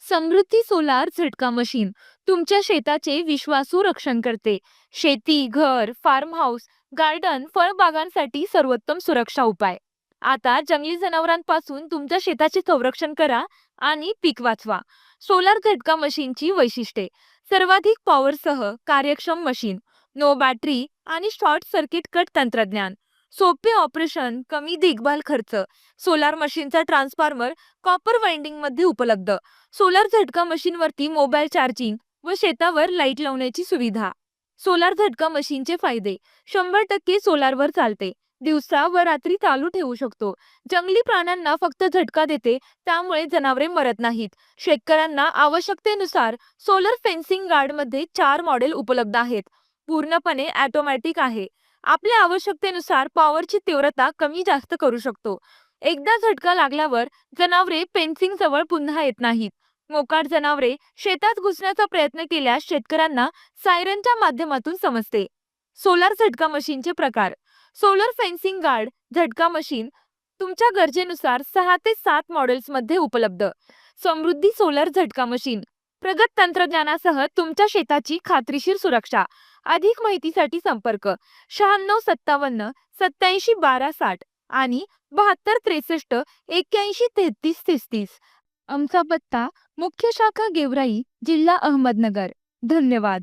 समृद्धी solar झटका machine तुमच्या शेताचे विश्वासू रक्षण करते. शेती, घर, फार्म हाऊस, गार्डन, फळबागांसाठी सर्वोत्तम सुरक्षा उपाय. आता जंगली जनावरांपासून तुमच्या शेताचे संरक्षण करा आणि पीक वाचवा. सोलार झटका मशीनची वैशिष्ट्ये: सर्वाधिक पॉवरसह कार्यक्षम मशीन, नो बॅटरी आणि शॉर्ट सर्किट कट तंत्रज्ञान, सोपे ऑपरेशन, कमी देखभाल खर्च. सोलार मशीनचा ट्रान्सफॉर्मर कॉपर वाइंडिंग मध्ये उपलब्ध. सोलार झटका मशीनवरती मोबाईल चार्जिंग व शेतावर लाईट लावण्याची सुविधा. सोलार झटका मशीनचे फायदे: 100% सोलारवर चालते, दिवसा व रात्री चालू ठेवू शकतो, जंगली प्राण्यांना फक्त झटका देते, त्यामुळे जनावरे मरत नाहीत. शेतकऱ्यांना आवश्यकतेनुसार सोलर फेन्सिंग गार्डमध्ये 4 मॉडेल उपलब्ध आहेत. पूर्णपणे ऑटोमॅटिक आहे, आपल्या आवश्यकतेनुसार पॉवरची तीव्रता कमी जास्त करू शकतो. एकदा झटका लागल्यावर जनावरे फेन्सिंग जवळ पुन्हा येत नाहीत. मोकाट जनावरे शेतात घुसण्याचा प्रयत्न केल्यास शेतकऱ्यांना सायरनच्या माध्यमातून समजते. सोलार झटका मशीनचे प्रकार: सोलर फेन्सिंग गार्ड झटका मशीन तुमच्या गरजेनुसार 6 ते 7 मॉडेल्स मध्ये उपलब्ध. समृद्धी सोलर झटका मशीन प्रगत तंत्रज्ञानासह तुमच्या शेताची खात्रीशीर सुरक्षा. अधिक माहितीसाठी संपर्क 9657 87 12 60 आणि 72 63 81 33 33. आमचा पत्ता: मुख्य शाखा गेवराई, जिल्हा अहमदनगर. धन्यवाद.